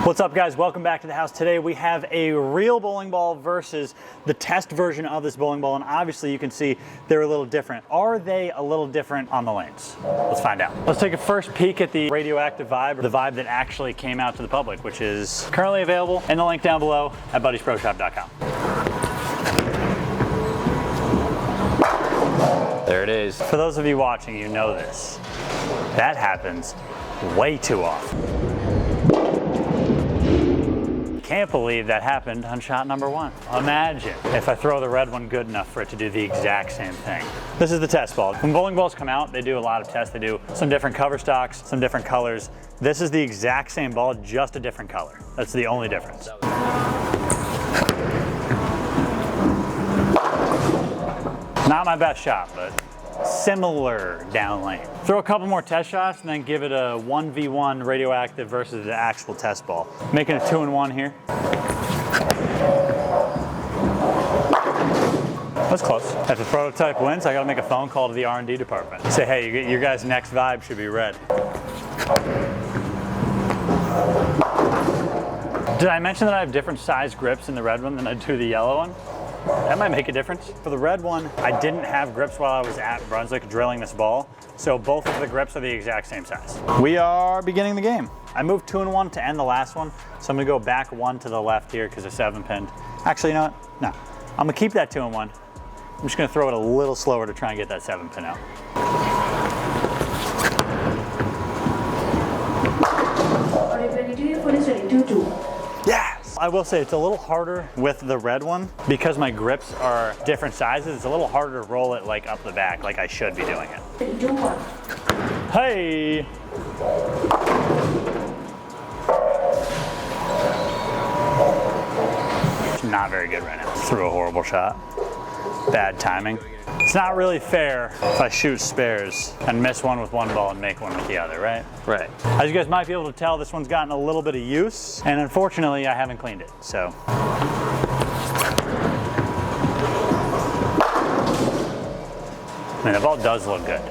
What's up, guys? Welcome back to the house. Today we have a real bowling ball versus the test version of this bowling ball, and obviously you can see they're a little different. Are they a little different on the lanes? Let's find out. Let's take a first peek at the Radioactive Vibe, the Vibe that actually came out to the public, which is currently available in the link down below at buddysproshop.com. There it is. For those of you watching, you know this. That happens way too often. Can't believe that happened on shot number one. Imagine if I throw the red one good enough for it to do the exact same thing. This is the test ball. When bowling balls come out, they do a lot of tests. They do some different cover stocks, some different colors. This is the exact same ball, just a different color. That's the only difference. Not my best shot, but similar down lane. Throw a couple more test shots and then give it a 1v1 radioactive versus the actual test ball. Making a 2-in-1 here. That's close. If the prototype wins, I gotta make a phone call to the R&D department. Say, hey, your guys' next Vibe should be red. Did I mention that I have different size grips in the red one than I do the yellow one? That might make a difference. For the red one, I didn't have grips while I was at Brunswick drilling this ball, so both of the grips are the exact same size. We are beginning the game. I moved 2-in-1 to end the last one, so I'm gonna go back one to the left here because they're 7-pinned. Actually, you know what? No, I'm gonna keep that 2-in-1. I'm just gonna throw it a little slower to try and get that 7-pin out. Yes! I will say it's a little harder with the red one because my grips are different sizes. It's a little harder to roll it like up the back like I should be doing it. Hey! Not very good right now. Threw a horrible shot. Bad timing. It's not really fair if I shoot spares and miss one with one ball and make one with the other, right? Right. As you guys might be able to tell, this one's gotten a little bit of use, and unfortunately, I haven't cleaned it, so. I mean, the ball does look good.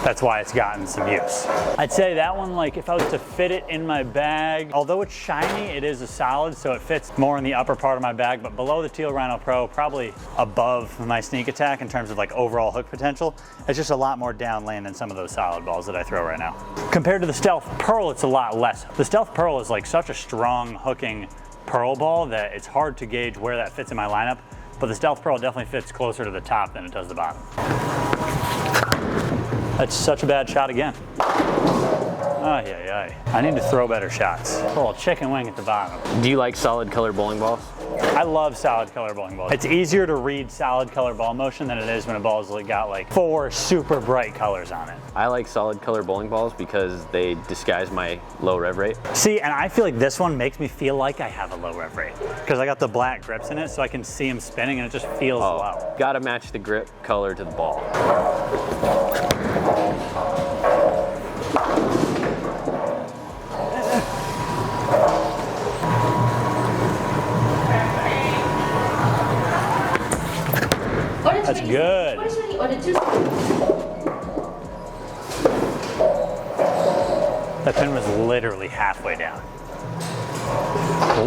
That's why it's gotten some use. I'd say that one, like if I was to fit it in my bag, although it's shiny, it is a solid, so it fits more in the upper part of my bag, but below the Teal Rhino Pro, probably above my sneak attack in terms of like overall hook potential. It's just a lot more down lane than some of those solid balls that I throw right now. Compared to the Stealth Pearl, it's a lot less. The Stealth Pearl is like such a strong hooking pearl ball that it's hard to gauge where that fits in my lineup, but the Stealth Pearl definitely fits closer to the top than it does the bottom. That's such a bad shot again. Ay, ay, ay. I need to throw better shots. A little chicken wing at the bottom. Do you like solid color bowling balls? I love solid color bowling balls. It's easier to read solid color ball motion than it is when a ball's got like 4 super bright colors on it. I like solid color bowling balls because they disguise my low rev rate. See, and I feel like this one makes me feel like I have a low rev rate because I got the black grips in it, so I can see them spinning and it just feels low. Gotta match the grip color to the ball. That's good. That pin was literally halfway down.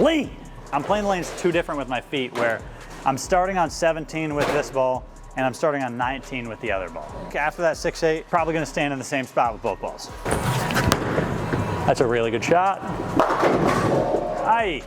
Lee! I'm playing lanes two different with my feet, where I'm starting on 17 with this ball, and I'm starting on 19 with the other ball. After that 6-8, probably gonna stand in the same spot with both balls. That's a really good shot. Aye.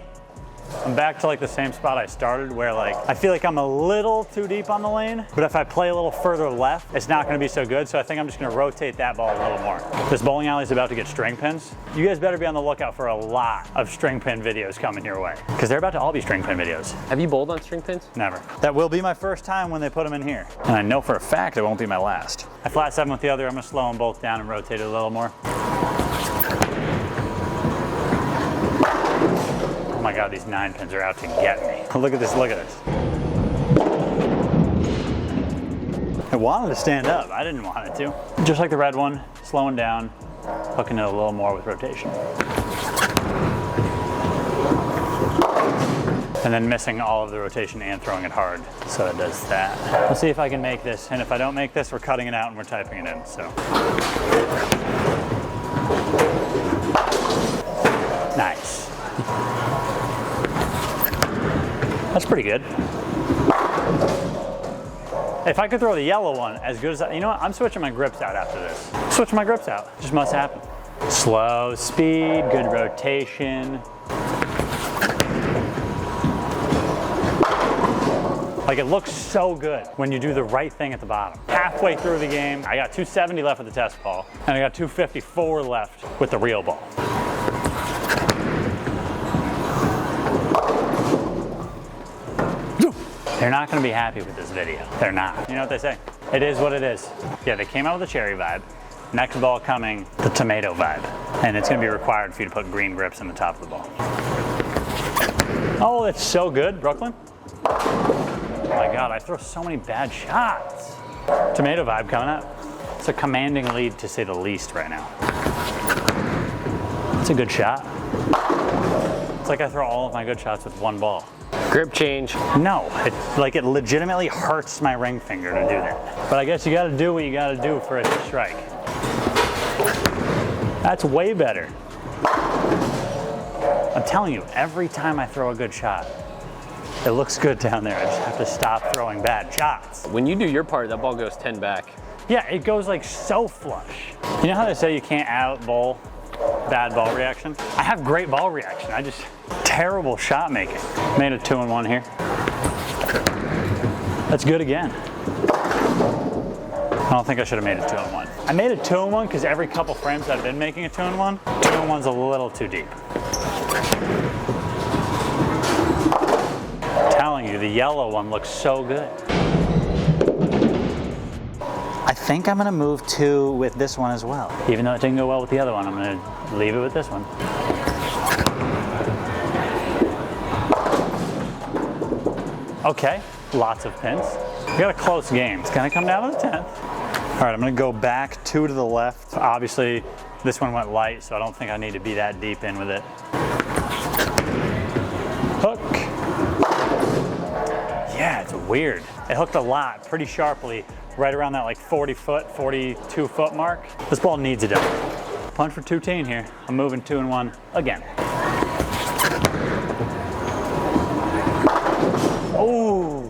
I'm back to like the same spot I started, where like I feel like I'm a little too deep on the lane, but if I play a little further left, it's not gonna be so good, so I think I'm just gonna rotate that ball a little more. This bowling alley is about to get string pins. You guys better be on the lookout for a lot of string pin videos coming your way, because they're about to all be string pin videos. Have you bowled on string pins? Never. That will be my first time when they put them in here, and I know for a fact it won't be my last. I flat 7 with the other. I'm gonna slow them both down and rotate it a little more. Oh my God, these 9 pins are out to get me. Look at this, look at this. I wanted to stand up, I didn't want it to. Just like the red one, slowing down, hooking it a little more with rotation. And then missing all of the rotation and throwing it hard, so it does that. Let's see if I can make this, and if I don't make this, we're cutting it out and we're typing it in, so. Nice. That's pretty good. If I could throw the yellow one as good as that, you know what? I'm switching my grips out after this. Switching my grips out. Just must happen. Slow speed, good rotation. Like, it looks so good when you do the right thing at the bottom. Halfway through the game, I got 270 left with the test ball, and I got 254 left with the real ball. They're not gonna be happy with this video. They're not. You know what they say? It is what it is. Yeah, they came out with the cherry vibe. Next ball coming, the tomato vibe. And it's gonna be required for you to put green grips in the top of the ball. Oh, that's so good, Brooklyn. Oh my God, I throw so many bad shots. Tomato vibe coming up. It's a commanding lead to say the least right now. It's a good shot. It's like I throw all of my good shots with one ball. Grip change. No, it legitimately hurts my ring finger to do that. But I guess you gotta do what you gotta do for it to strike. That's way better. I'm telling you, every time I throw a good shot, it looks good down there. I just have to stop throwing bad shots. When you do your part, that ball goes 10 back. Yeah, it goes like so flush. You know how they say you can't out bowl bad ball reaction? I have great ball reaction. I just, terrible shot making. Made a 2-in-1 here. That's good again. I don't think I should have made a 2-in-1. I made a 2-in-1 because every couple frames I've been making a 2-in-1, 2-in-1's a little too deep. I'm telling you, the yellow one looks so good. I think I'm gonna move 2 with this one as well. Even though it didn't go well with the other one, I'm gonna leave it with this one. Okay, lots of pins. We got a close game. It's gonna come down to the 10th. All right, I'm gonna go back 2 to the left. Obviously, this one went light, so I don't think I need to be that deep in with it. Hook. Yeah, it's weird. It hooked a lot, pretty sharply, right around that like 40-foot, 42-foot mark. This ball needs a double. Punch for 2-10 here. I'm moving 2-in-1 again. Oh!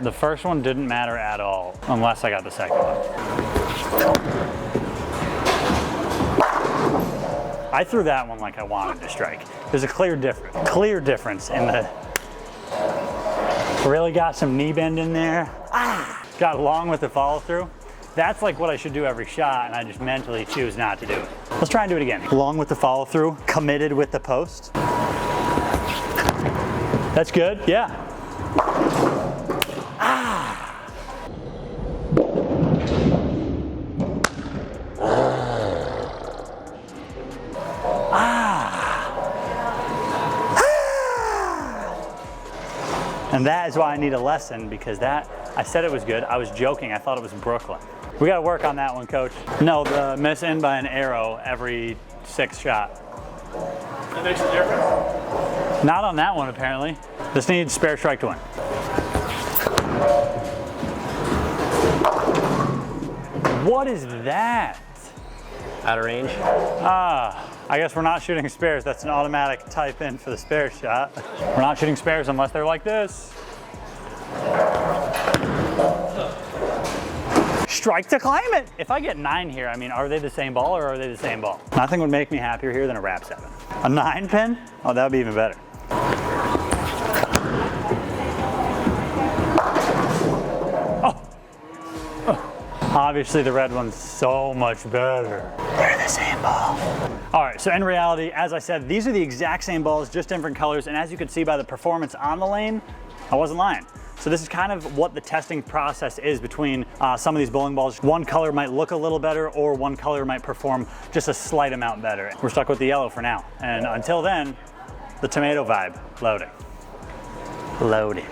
The first one didn't matter at all, unless I got the second one. I threw that one like I wanted to strike. There's a clear difference in the, really got some knee bend in there. Ah! Got long with the follow through. That's like what I should do every shot, and I just mentally choose not to do it. Let's try and do it again. Long with the follow through, committed with the post. That's good, yeah. Ah! And that is why I need a lesson, because that, I said it was good. I was joking. I thought it was Brooklyn. We got to work on that one, coach. No, the miss in by an arrow every 6th shot. That makes a difference? Not on that one, apparently. This needs spare strike to win. What is that? Out of range. I guess we're not shooting spares. That's an automatic type in for the spare shot. We're not shooting spares unless they're like this. Strike to climb it. If I get 9 here, I mean, are they the same ball or are they the same ball? Nothing would make me happier here than a wrap 7. A 9 pin? Oh, that would be even better. Obviously the red one's so much better. They're the same ball. All right, so in reality, as I said, these are the exact same balls, just different colors. And as you can see by the performance on the lane, I wasn't lying. So this is kind of what the testing process is between some of these bowling balls. One color might look a little better, or one color might perform just a slight amount better. We're stuck with the yellow for now. And until then, the tomato vibe, loading. Loading.